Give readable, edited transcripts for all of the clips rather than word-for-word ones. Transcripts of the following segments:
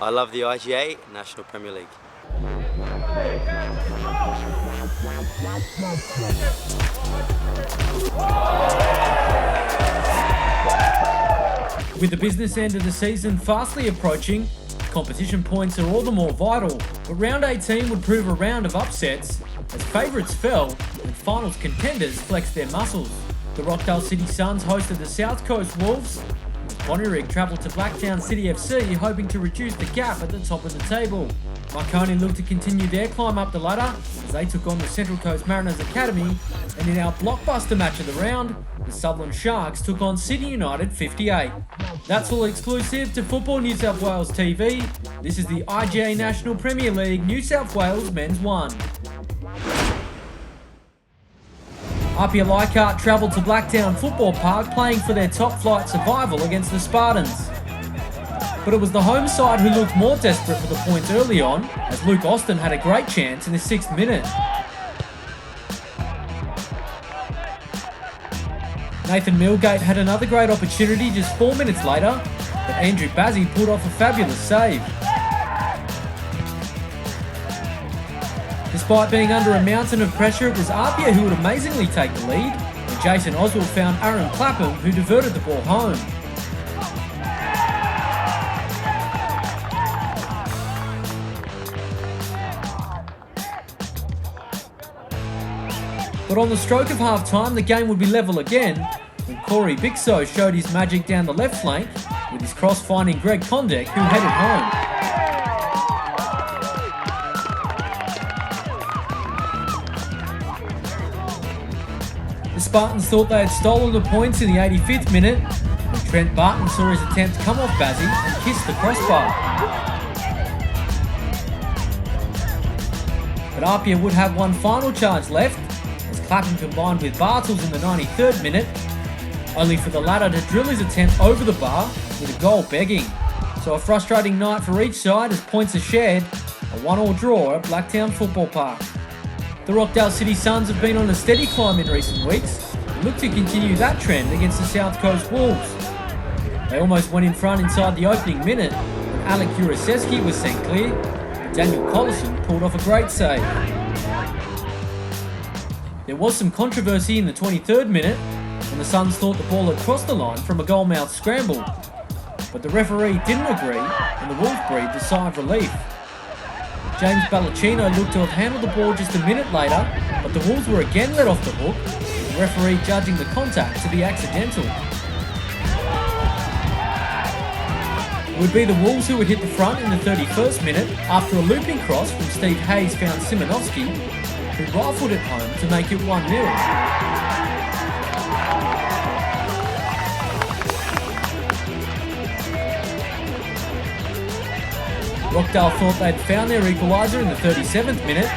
I love the IGA National Premier League. With the business end of the season fastly approaching, competition points are all the more vital, but round 18 would prove a round of upsets as favourites fell and finals contenders flexed their muscles. The Rockdale City Suns hosted the South Coast Wolves, as Bonnyrigg travelled to Blacktown City FC hoping to reduce the gap at the top of the table. Marconi looked to continue their climb up the ladder as they took on the Central Coast Mariners Academy, and in our blockbuster match of the round, the Sutherland Sharks took on Sydney United 58. That's all exclusive to Football New South Wales TV. This is the IGA National Premier League New South Wales Men's 1. APIA-Leichhardt travelled to Blacktown Football Park playing for their top flight survival against the Spartans. But it was the home side who looked more desperate for the points early on, as Luke Austin had a great chance in the 6th minute. Nathan Milgate had another great opportunity just 4 minutes later, but Andrew Bazzi pulled off a fabulous save. Despite being under a mountain of pressure, it was APIA who would amazingly take the lead, and Jason Oswald found Aaron Clapham who diverted the ball home. But on the stroke of half-time, the game would be level again when Corey Bixo showed his magic down the left flank with his cross finding Greg Condek, who headed home. The Spartans thought they had stolen the points in the 85th minute when Trent Barton saw his attempt come off Bazzi and kissed the crossbar. But APIA would have one final charge left, Clapham combined with Bartels in the 93rd minute, only for the latter to drill his attempt over the bar with a goal begging. So a frustrating night for each side as points are shared, a 1-1 draw at Blacktown Football Park. The Rockdale City Suns have been on a steady climb in recent weeks and look to continue that trend against the South Coast Wolves. They almost went in front inside the opening minute when Alec Jurasevski was sent clear, but Daniel Collison pulled off a great save. There was some controversy in the 23rd minute when the Suns thought the ball had crossed the line from a goal-mouth scramble, but the referee didn't agree and the Wolves breathed a sigh of relief. James Ballacchino looked to have handled the ball just a minute later, but the Wolves were again let off the hook, with the referee judging the contact to be accidental. It would be the Wolves who would hit the front in the 31st minute after a looping cross from Steve Hayes found Simonovsky, who rifled it home to make it 1-0. Rockdale thought they'd found their equaliser in the 37th minute,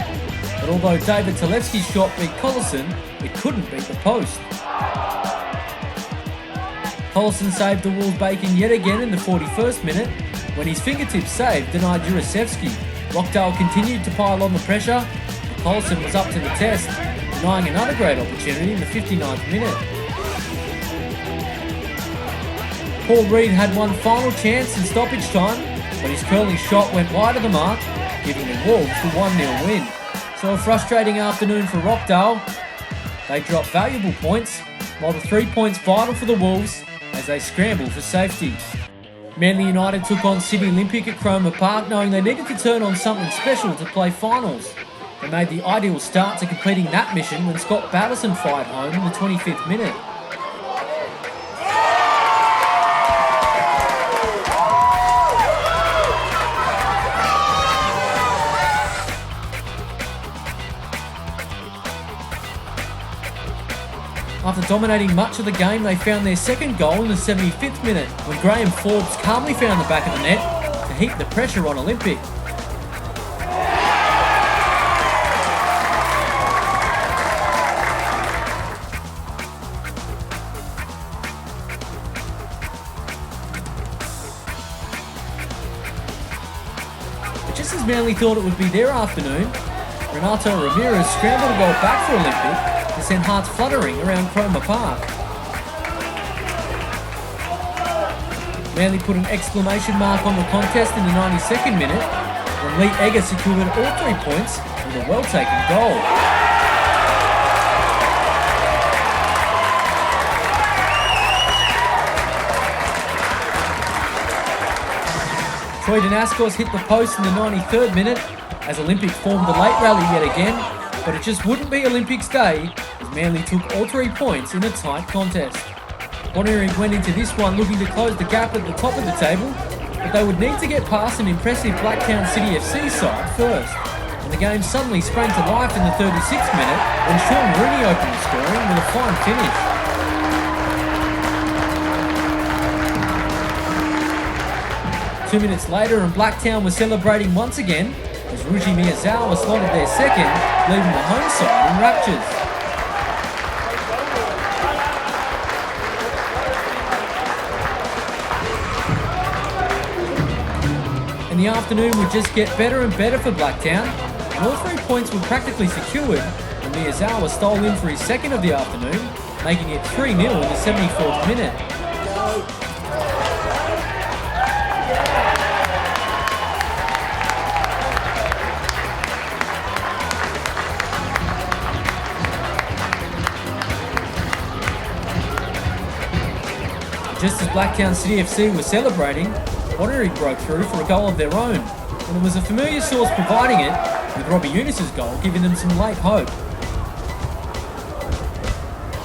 but although David Talevski's shot beat Collison, it couldn't beat the post. Collison saved the Wolves bacon yet again in the 41st minute, when his fingertip save denied Jurasevski. Rockdale continued to pile on the pressure, Collison was up to the test, denying another great opportunity in the 59th minute. Paul Reid had one final chance in stoppage time, but his curling shot went wide of the mark, giving the Wolves the 1-0 win. So a frustrating afternoon for Rockdale. They dropped valuable points, while the 3 points vital for the Wolves as they scramble for safety. Manly United took on Sydney Olympic at Cromer Park, knowing they needed to turn on something special to play finals. They made the ideal start to completing that mission when Scott Batterson fired home in the 25th minute. After dominating much of the game, they found their second goal in the 75th minute when Graham Forbes calmly found the back of the net to heap the pressure on Olympic. Just as Manly thought it would be their afternoon, Renato Ramirez scrambled a goal back for Olympic to send hearts fluttering around Cromer Park. Manly put an exclamation mark on the contest in the 92nd minute when Lee Egger secured all 3 points with a well-taken goal. Troy Danaskos hit the post in the 93rd minute as Olympic formed the late rally yet again, but it just wouldn't be Olympics Day as Manly took all 3 points in a tight contest. Bonnyrigg went into this one looking to close the gap at the top of the table, but they would need to get past an impressive Blacktown City FC side first. And the game suddenly sprang to life in the 36th minute when Sean Rooney opened the scoring with a fine finish. Two minutes later and Blacktown was celebrating once again as Ruji Miyazawa slotted their second, leaving the home side in raptures. And the afternoon would just get better and better for Blacktown, and all 3 points were practically secured when Miyazawa stole in for his second of the afternoon, making it 3-0 in the 74th minute. Just as Blacktown City FC was celebrating, Bonnyrigg broke through for a goal of their own, and it was a familiar source providing it, with Robbie Eunice's goal giving them some late hope.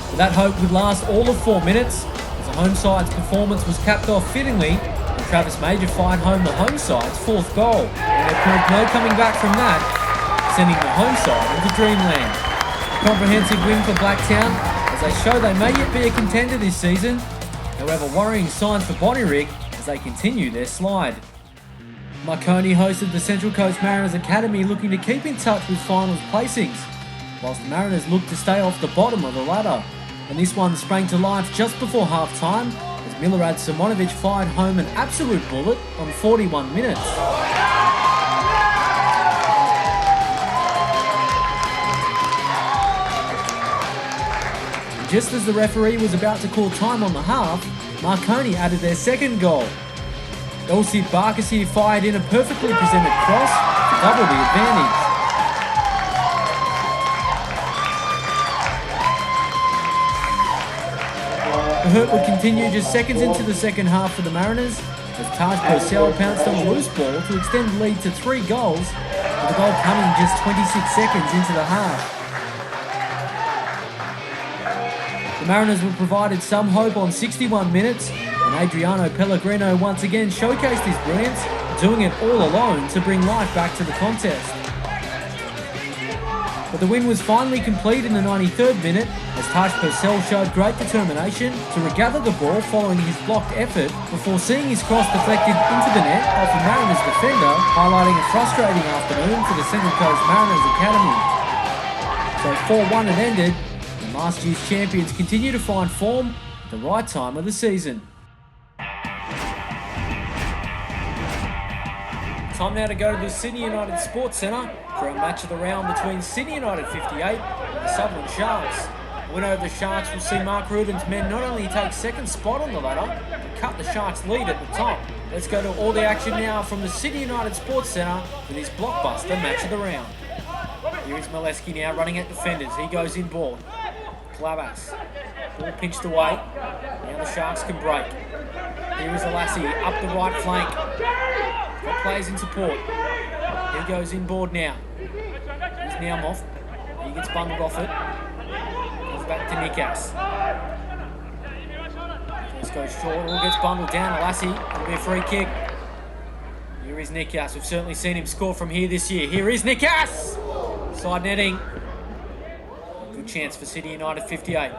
But that hope would last all of 4 minutes, as the home side's performance was capped off fittingly, and Travis Major fired home the home side's 4th goal, and there proved no coming back from that, sending the home side into dreamland. A comprehensive win for Blacktown, as they show they may yet be a contender this season. However, worrying signs for Bonnyrigg as they continue their slide. Marconi hosted the Central Coast Mariners Academy looking to keep in touch with finals placings, whilst the Mariners looked to stay off the bottom of the ladder. And this one sprang to life just before half-time as Milorad Simonovic fired home an absolute bullet on 41 minutes. Just as the referee was about to call time on the half, Marconi added their second goal. Elsie Barkasir fired in a perfectly presented cross to double the advantage. The hurt would continue just seconds into the second half for the Mariners, as Taj Purcell pounced on a loose ball to extend the lead to 3 goals, with the goal coming just 26 seconds into the half. The Mariners were provided some hope on 61 minutes, and Adriano Pellegrino once again showcased his brilliance, doing it all alone to bring life back to the contest. But the win was finally complete in the 93rd minute, as Taj Purcell showed great determination to regather the ball following his blocked effort before seeing his cross deflected into the net off a Mariners defender, highlighting a frustrating afternoon for the Central Coast Mariners Academy. So 4-1 it ended. Last year's champions continue to find form at the right time of the season. Time now to go to the Sydney United Sports Centre for a match of the round between Sydney United 58 and the Sutherland Sharks. The winner of the Sharks will see Mark Rudin's men not only take second spot on the ladder, but cut the Sharks' lead at the top. Let's go to all the action now from the Sydney United Sports Centre for this blockbuster match of the round. Here is Molesky now running at defenders. He goes in ball. Clavas. Ball pinched away. Now the Sharks can break. Here is Alassi up the right flank. Got players in support. He goes inboard now. Here's Naumoff. He gets bundled off it. Goes back to Nikas. Just goes short. All gets bundled down. Alassi. It'll be a free kick. Here is Nikas. We've certainly seen him score from here this year. Here is Nikas! Side netting. Good chance for City United 58.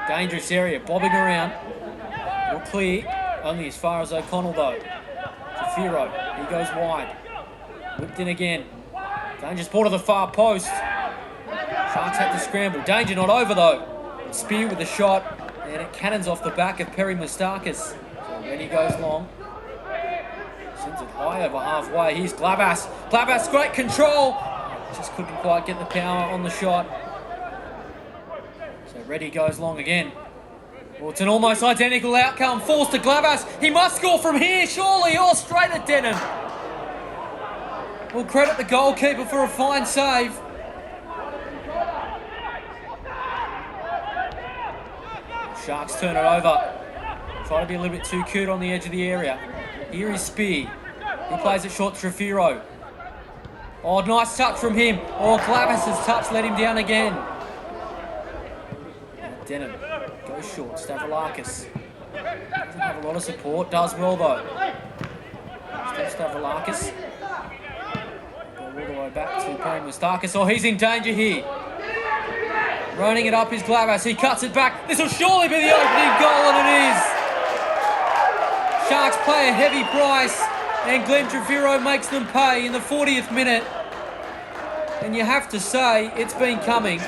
Dangerous area, bobbing around. All clear, only as far as O'Connell though. Firo, he goes wide. Whipped in again. Dangerous ball to the far post. Sharks had to scramble. Danger not over though. Spear with the shot, and it cannons off the back of Perry Moustakis. So Reddy goes long. Sends it high over halfway. Here's Glavas. Glavas, great control. Just couldn't quite get the power on the shot. So Reddy goes long again. Well, it's an almost identical outcome. Forced to Glavas. He must score from here, surely, or straight at Denham. We'll credit the goalkeeper for a fine save. Sharks turn it over. Try to be a little bit too cute on the edge of the area. Here is Spear. He plays it short to Trefiro. Oh, nice touch from him. Oh, Glavas' touch let him down again. Denham goes short. Stavroulakis doesn't have a lot of support. Does well though. Still Stavroulakis. All the way back to Mustakis. Oh, he's in danger here. Running it up is Glavas. He cuts it back. This will surely be the opening goal, and it is. Sharks pay a heavy price, and Glenn Trefiro makes them pay in the 40th minute. And you have to say, it's been coming.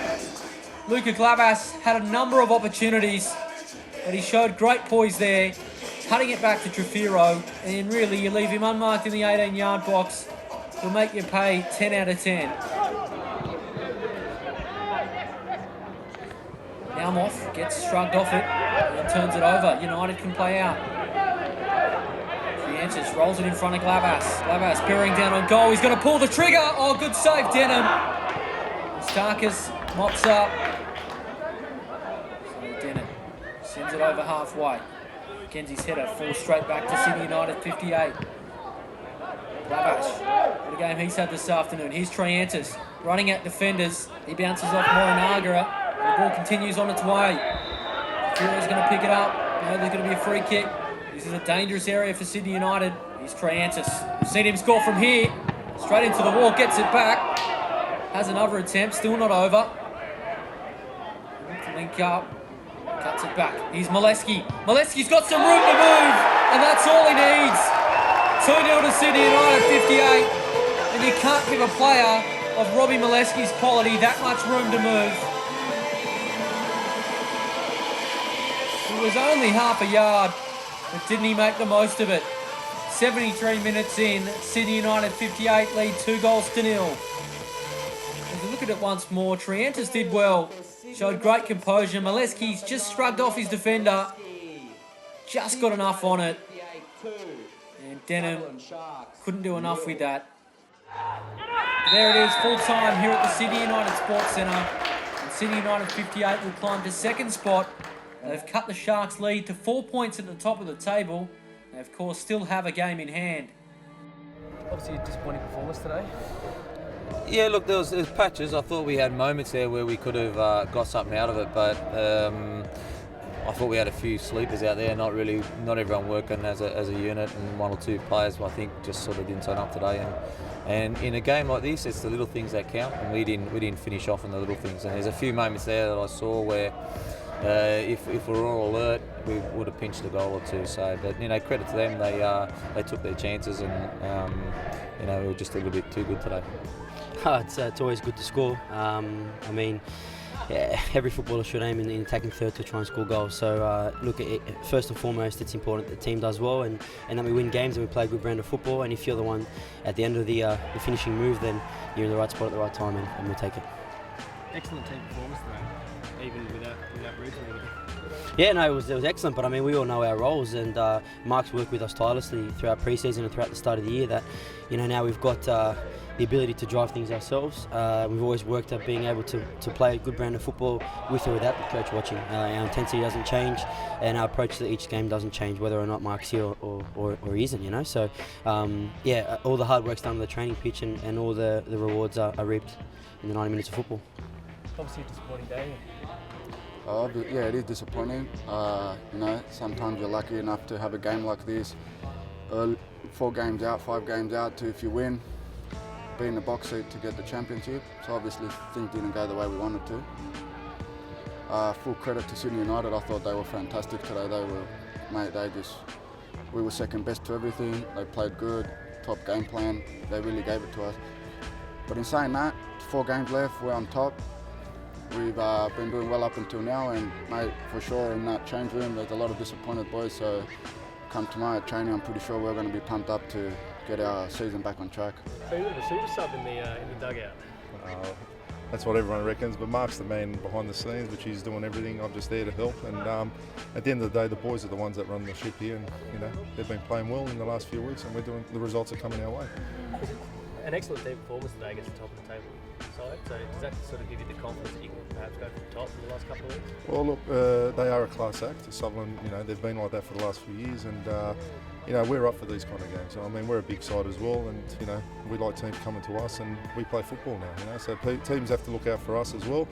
Luka Glavas had a number of opportunities, but he showed great poise there, cutting it back to Trefiro, and really you leave him unmarked in the 18-yard box. He'll make you pay 10 out of 10. Naumoff gets shrugged off it and turns it over. United can play out. Triantis rolls it in front of Glavas. Glavas bearing down on goal. He's going to pull the trigger. Oh, good save, Denham. Mustakis mops up. So Denham sends it over halfway. Kenzie's header falls straight back to Sydney United 58. Glavas, what a game he's had this afternoon. Here's Triantis running at defenders. He bounces off Morinaga. The ball continues on its way. Fury's going to pick it up. There's going to be a free kick. This is a dangerous area for Sydney United. Here's Triantis. We've seen him score from here. Straight into the wall, gets it back. Has another attempt, still not over. To link up. Cuts it back. Here's Molesky. Molesky's got some room to move, and that's all he needs. 2-0 to Sydney United, 58. And you can't give a player of Robbie Molesky's quality that much room to move. It was only half a yard, but didn't he make the most of it? 73 minutes in, Sydney United 58 lead 2-0. As we look at it once more, Triantis did well, showed great composure. Molesky's just shrugged off his defender, just got enough on it. And Denham couldn't do enough with that. There it is, full time here at the Sydney United Sports Centre. And Sydney United 58 will climb to second spot. They've cut the Sharks' lead to 4 points at the top of the table. They, of course, still have a game in hand. Obviously a disappointing performance today. Yeah, look, there was patches. I thought we had moments there where we could have got something out of it, but I thought we had a few sleepers out there. Not everyone working as a unit, and one or two players I think just sort of didn't turn up today. And in a game like this, it's the little things that count, and we didn't finish off on the little things. And there's a few moments there that I saw where if we were all alert, we would have pinched a goal or two. So, but credit to them, they took their chances, and we were just a little bit too good today. It's always good to score. Every footballer should aim in the attacking third to try and score goals. So first and foremost, it's important that the team does well and that we win games and we play a good brand of football. And if you're the one at the end of the finishing move, then you're in the right spot at the right time, and we'll take it. Excellent team performance today, even without Bruce and everything. Yeah, no, it was excellent, but we all know our roles, and Mark's worked with us tirelessly throughout pre-season and throughout the start of the year that, now we've got the ability to drive things ourselves. We've always worked at being able to play a good brand of football with or without the coach watching. Our intensity doesn't change, and our approach to each game doesn't change, whether or not Mark's here or he isn't, So, all the hard work's done on the training pitch, and all the rewards are reaped in the 90 minutes of football. Obviously a disappointing day. Yeah, it is disappointing. Sometimes you're lucky enough to have a game like this. 4 games out, 5 games out to, if you win, be in the box seat to get the championship. So obviously things didn't go the way we wanted to. Full credit to Sydney United. I thought they were fantastic today. We were second best to everything. They played good, top game plan. They really gave it to us. But in saying that, 4 games left, we're on top. We've been doing well up until now, and mate, for sure in that change room there's a lot of disappointed boys, so come tomorrow at training I'm pretty sure we're going to be pumped up to get our season back on track. So you have a super sub in the dugout. That's what everyone reckons, but Mark's the man behind the scenes, which he's doing everything. I'm just there to help, and at the end of the day, the boys are the ones that run the ship here, and they've been playing well in the last few weeks, and the results are coming our way. An excellent team performance today against the top of the table side. So does that sort of give you the confidence that you can perhaps go for the top in the last couple of weeks? Well, look, they are a class act. Sutherland, they've been like that for the last few years, and we're up for these kind of games. I mean, we're a big side as well, and we like teams coming to us, and we play football now. So teams have to look out for us as well.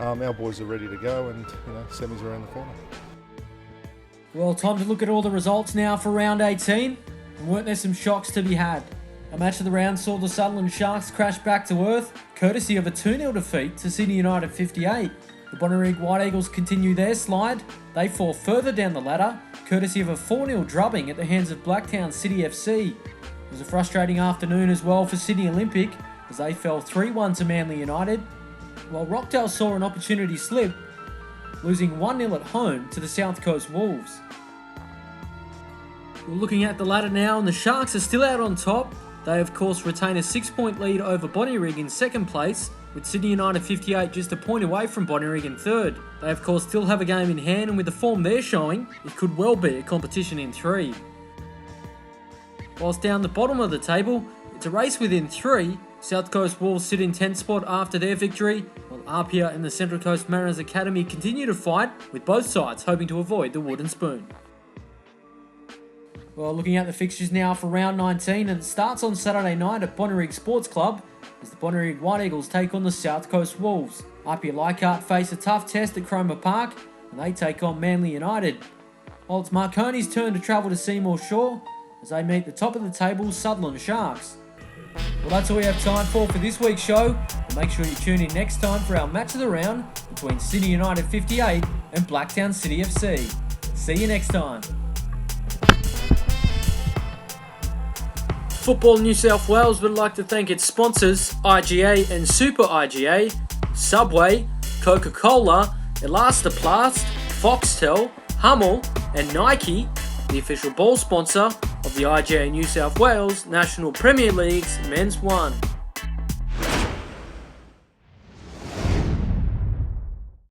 Our boys are ready to go, and semis around the corner. Well, time to look at all the results now for round 18. And weren't there some shocks to be had? A match of the round saw the Sutherland Sharks crash back to earth, courtesy of a 2-0 defeat to Sydney United 58. The Bonnyrigg White Eagles continue their slide. They fall further down the ladder, courtesy of a 4-0 drubbing at the hands of Blacktown City FC. It was a frustrating afternoon as well for Sydney Olympic, as they fell 3-1 to Manly United, while Rockdale saw an opportunity slip, losing 1-0 at home to the South Coast Wolves. We're looking at the ladder now, and the Sharks are still out on top. They of course retain a 6-point lead over Bonnyrigg in second place, with Sydney United 58 just a point away from Bonnyrigg in third. They of course still have a game in hand, and with the form they're showing, it could well be a competition in 3. Whilst down the bottom of the table, it's a race within 3. South Coast Wolves sit in 10th spot after their victory, while APIA and the Central Coast Mariners Academy continue to fight, with both sides hoping to avoid the wooden spoon. Well, looking at the fixtures now for round 19, and it starts on Saturday night at Bonnyrigg Sports Club as the Bonnyrigg White Eagles take on the South Coast Wolves. APIA-Leichhardt face a tough test at Cromer Park, and they take on Manly United. While it's Marconi's turn to travel to Seymour Shore as they meet the top of the table Sutherland Sharks. Well, that's all we have time for this week's show, and make sure you tune in next time for our match of the round between Sydney United 58 and Blacktown City FC. See you next time. Football New South Wales would like to thank its sponsors IGA and Super IGA, Subway, Coca-Cola, Elastoplast, Foxtel, Hummel and Nike, the official ball sponsor of the IGA New South Wales National Premier League's Men's 1.